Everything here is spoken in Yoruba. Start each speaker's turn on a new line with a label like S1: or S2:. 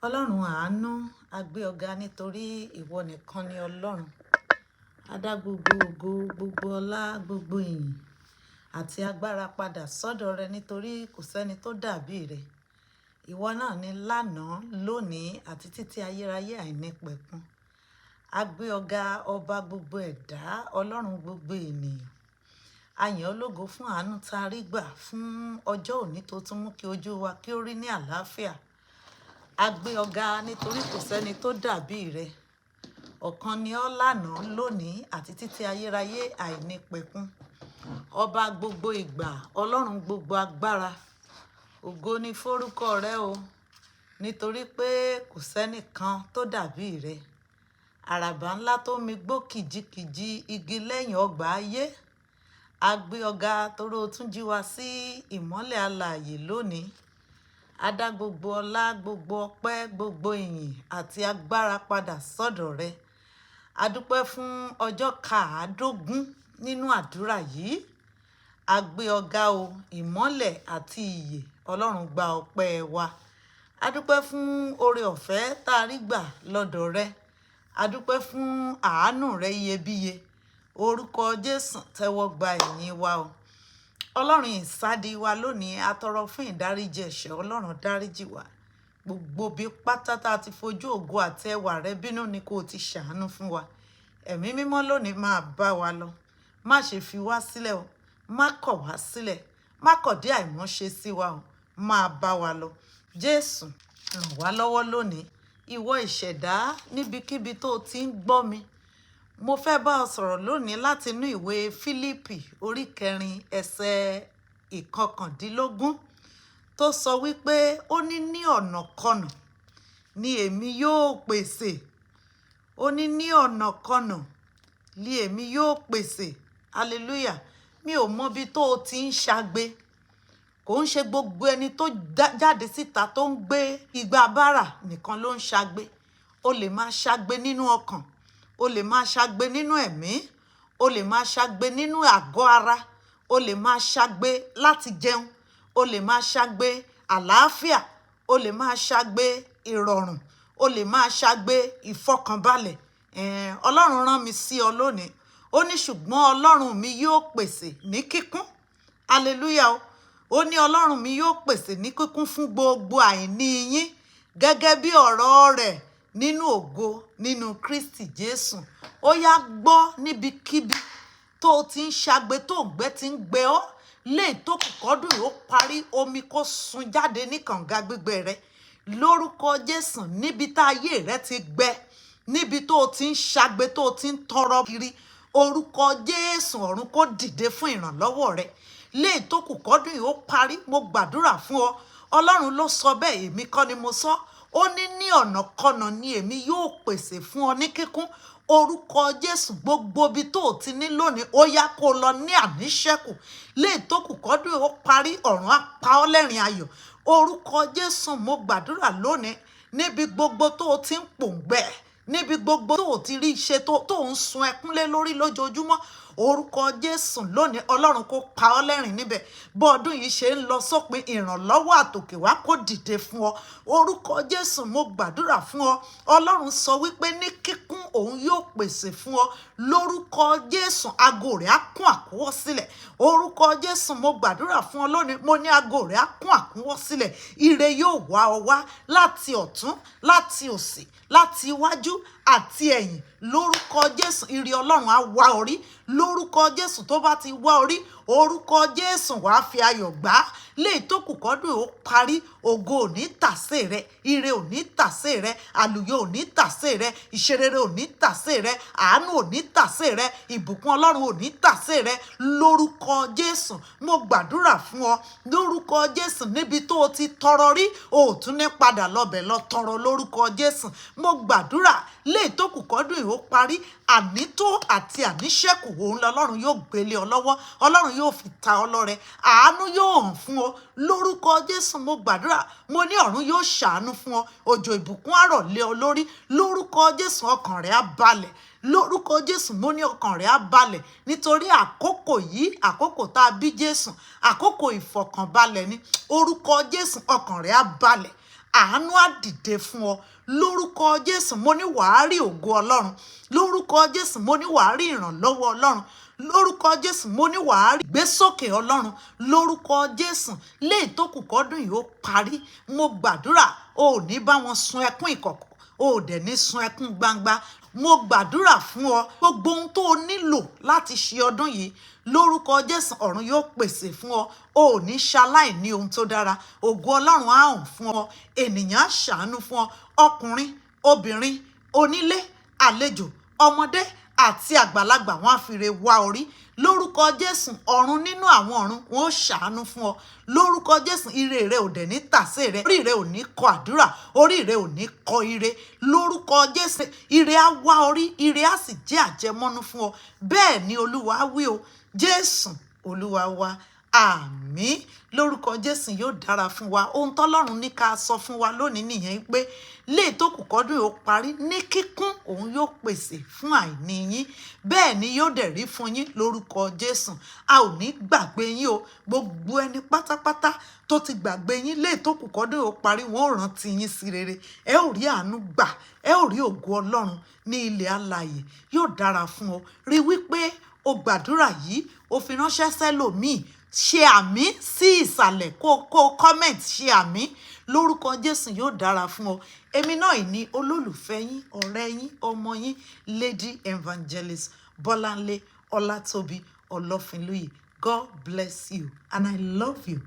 S1: Ọlọ́run àánú, a gbé ọ̀gá nítorí ìwọ nìkan ni Ọlọ́run. A dá gbogbo ògo, gbogbo ọlá, gbogbo ìyìn àti agbára padà sọ́dọ̀ rẹ nítorí kò sẹ́ni tó dàbí rẹ. Ìwọ náà ni lánàá, lónìí àti títí ayérayé àìnípẹ̀kun. A gbé ọ̀gá ọba gbogbo ẹ̀dá, Ọlọ́run gbogbo ènìyàn. A yìn ọ́ lógo fún àánú tá a rí gbà fún ọjọ́ òní tó tún mú kí ojú wa kí ó rí ní àlàáfíà. A gbé ọ̀gá nítorí kò sẹ́ni tó dàbí rẹ. Ọ̀kan ni ọ́ lánàá, lónìí àti títí ayérayé àìnípẹ̀kun. Ọba gbogbo ìgbà, Ọlọ́run gbogbo agbára. Ògo ni fórúkọ rẹ o, nítorí pé kò sẹ́nìkan tó dàbí rẹ. Àràbà ńlá tó mi gbó kìjikìji igi lẹ́yìn ọgbà ayé. A gbé ọ̀gá torí o tún jí wa sí ìmọ́lẹ̀ alààyè lónìí. A dá gbogbo ọlá, gbogbo ọpẹ́, gbogbo ìyìn àti agbára padà sọ́dọ̀ rẹ. A dúpẹ́ fún ọjọ́ 15 nínú àdúrà yìí. A gbé ọ̀gá o, ìmọ́lẹ̀ àti ìyè, Ọlọ́run gba ọpẹ́ wa. A dúpẹ́ fún oore ọ̀fẹ́ tá a rí gbà lọ́dọ̀ rẹ. A dúpẹ́ fún àánú rẹ iyebíye. Orúkọ Jésù tẹ́wọ́ gba ìyìn wa o. Ọlọ́run ìsádi wa lónìí, a tọrọ fún ìdáríjì ẹ̀ṣẹ̀. Ọlọ́run dáríjì wa. Gbogbo bí pátá tá a ti fojú ògo àti ẹwà rẹ bínú ni kó o ti ṣàánú fún wa. Ẹ̀mí mímọ́ lónìí máa bá wa lọ. Má ṣe fi wá sílẹ̀ o. Má kọ̀ wá sílẹ̀. Má kọ̀ dí àìmọ́ṣe sí wa o. Máa bá wa lọ. Jésù, ràn wá lọ́wọ́ lónìí. Ìwọ ìṣẹ̀dá níbikíbi tó o ti ń gbọ́ mi. Mo fẹ́ bá ọ sọ̀rọ̀ lónìí láti inú ìwé Fílípì orí 4 ẹsẹ̀ 19 tó sọ wípé ó ní ọ̀nàkọnà ni èmi yóò pèsè. Ó ní ọ̀nàkọnà ni èmi yóò pèsè. Hallelujah. Mi ò mọ bí tó o ti ń ṣagbe. Kò ń ṣe gbogbo ẹni tó jáde síta tó ń gbé igbá bára nìkan ló ń ṣagbe. O lè máa ṣagbe nínú ọkàn. O lè máa ṣagbe nínú ẹ̀mí. O lè máa ṣagbe nínú àgọ́ ara. O lè máa ṣagbe láti jẹun. O lè máa ṣagbe àlàáfíà. O lè máa ṣagbe ìrọ̀rùn. O lè máa ṣagbe ìfọkànbalẹ̀. Ọlọ́run rán mi sí ọ lónìí. Ó ní ṣùgbọ́n Ọlọ́run mi yóò pèsè ní kíkún. Hallelujah o. Ó ní Ọlọ́run mi yóò pèsè ní kíkún fún gbogbo àìní yín gẹ́gẹ́ bí ọ̀rọ̀ rẹ̀ nínú ògo nínú Kristi Jésù. Ó yá gbọ́ níbikíbi tó o ti ń ṣagbe tó òǹgbẹ ti ń gbẹ ọ́. Lè tó kù kọ́dún yóò parí, omi kó sun jáde ní kànga gbígbẹ rẹ. Lórúkọ Jésù, níbi tá ayé rẹ ti gbẹ, níbi tó o ti ń ṣagbe tó o ti ń tọrọ kiri, orúkọ Jésù ọ̀run kó dìde fún ìrànlọ́wọ́ rẹ. Lè tó kù kọ́dún yóò parí, mo gbàdúrà fún ọ. Ọlọ́run ló sọ bẹ́ẹ̀, èmi kọ́ ni mo sọ. Ó ní ọ̀nàkọnà ni èmi yóò pèsè fún ọ ní kíkún. Orúkọ Jésù, gbogbo ibi tó o ti ní lónìí, ó yá kó lọ ní àníṣẹ́kù. Lè tó kù kọ́dún ó parí, ọ̀run á pa ọ́ lẹ́rìn ayọ̀. Orúkọ Jésù, mo gbàdúrà lónìí, níbi gbogbo tó o ti ń pòǹgbẹ, níbi gbogbo tó o ti rí iṣẹ́ tó ń sun ẹkún lé lórí lójoojúmọ́, orúkọ Jésù lónìí Ọlọ́run kó pa ọ́ lẹ́rìn níbẹ̀. Bó ọdún yìí ṣe ń lọ sópin, ìrànlọ́wọ́ àtòkè wá kó dìde fún ọ. Orúkọ Jésù, mo gbàdúrà fún ọ. Ọlọ́run sọ wípé ní kíkún òun yóò pèsè fún ọ. Lórúkọ Jésù, ago rẹ̀ á kún àkúnwọ́ sílẹ̀. Orúkọ Jésù, mo gbàdúrà fún ọ lónìí, mo ní ago rẹ̀ á kún àkúnwọ́ sílẹ̀. Ire yóò wá ọ wá láti ọ̀tún, láti òsì, láti iwájú àti ẹ̀yìn. Lórúkọ Jésù, ire Ọlọ́run á wá orí. Lórúkọ Jésù, tó bá ti wá orí, orúkọ Jésù wàá fi ayọ̀ gbà á. Lè tó kù kọ́dún ó parí, ògo ò ní tàsé rẹ, ire ò ní tàsé rẹ, àlùyọ ò ní tàsé rẹ, ìṣerere ò ní tàsé rẹ, àánú ò ní tàsé rẹ, ìbùkún Ọlọ́run ò ní tàsé rẹ. Lórúkọ Jésù, mo gbàdúrà fún ọ. Lórúkọ Jésù, níbi tó o ti tọrọ rí, o ò tún ní padà lọbẹ̀ lọ tọrọ. Lórúkọ Jésù, mo gbàdúrà, lè tó kù kọ́dún ó parí, ànító àti àníṣẹ́kù òun lọ́lọ́run yóò gbélé ọ lọ́wọ́. Ọlọ́run yóò fi ta ọ lọ́rẹ. Àánú yóò hàn fún ọ. Lórúkọ Jésù, mo gbàdúrà, mo ní ọ̀run yóò ṣàánú fún ọ. Òjò ìbùkún á rọ̀ lé ọ lórí. Lórúkọ Jésù, ọkàn rẹ á balẹ̀. Lórúkọ Jésù, mo ní ọkàn rẹ á balẹ̀. Nítorí àkókò yìí, àkókò tá a bí Jésù, àkókò ìfọ̀kànbalẹ̀ ni. Orúkọ Jésù, ọkàn rẹ á balẹ̀. àánú á dìde fún ọ lórúkọ Jésù. Mo ní wàá rí ògo Ọlọ́run lórúkọ Jésù. Mo ní wàá rí ìrànlọ́wọ́ Ọlọ́run lórúkọ Jésù. Mo ní wàá rí ìgbésókè Ọlọ́run lórúkọ Jésù. Léè tó kù kọ́dún yìí ó parí, mo gbàdúrà o ò ní bá wọn sun ẹkún ìkọ̀kọ̀, o ò dẹ̀ ní sun ẹkún gbangba. Mo gbàdúrà fún ọ gbogbo ohun tó o nílò láti ṣe ọdún yìí lórúkọ Jésù, ọ̀run yóò pèsè fún ọ. O ò ní ṣaláì ní ohun tó dára. Ògo Ọlọ́run á hàn fún ọ. Ènìyàn á ṣàánú fún ọ. Ọkùnrin, obìnrin, onílé, àlejò, ọmọdé àti àgbàlagbà wọn á fìre wá orí lórúkọ Jésù. Ọ̀run nínú àwọn ọ̀run wọn ó ṣàánú fún ọ lórúkọ Jésù. Ire rẹ ò dẹ̀ ní tàsé rẹ, orí rẹ ò ní kọ àdúrà, orí rẹ ò ní kọ ire lórúkọ Jésù. Ire á wá orí, ire á sì jẹ́ àjẹmọ́nú fún ọ. Bẹ́ẹ̀ ni Olúwa wí o. Jésù Olúwa wa. Àmín. Lórúkọ Jésù yóò dára fún wa. Ohun tọ́lọ́run ní ká sọ fún wa lónìí nìyẹn pé léè tó kù kọ́dún yóò parí ní kíkún, òun yóò pèsè fún àìní yín. Bẹ́ẹ̀ ni yóò dẹ̀ rí fún yín lórúkọ Jésù. A ò ní gbàgbé yín o. Gbogbo ẹni pátápátá tó ti gbàgbé yín léè tó kù kọ́dún yóò parí, wọn ò rántí yín sí rere. Ẹ ò rí àánú gbà, ẹ ò rí ògo Ọlọ́run ní ilẹ̀ alààyè. Yóò dára fún ọ. Rí wípé o gbàdúrà yìí, o fi ránṣẹ́ sẹ́lòmíì. Ṣe àmì sí ìsàlẹ̀ kó comment ṣe àmì lórúkọ Jésù. Yóò dára fún ọ. Èmi náà ní olólùfẹ́ yín, ọ̀rẹ́ yín, ọmọ yín, Lady Evangelist Bọ́láńlé Ọlátòbí Ọlọ́finlóyè. God bless you and I love you.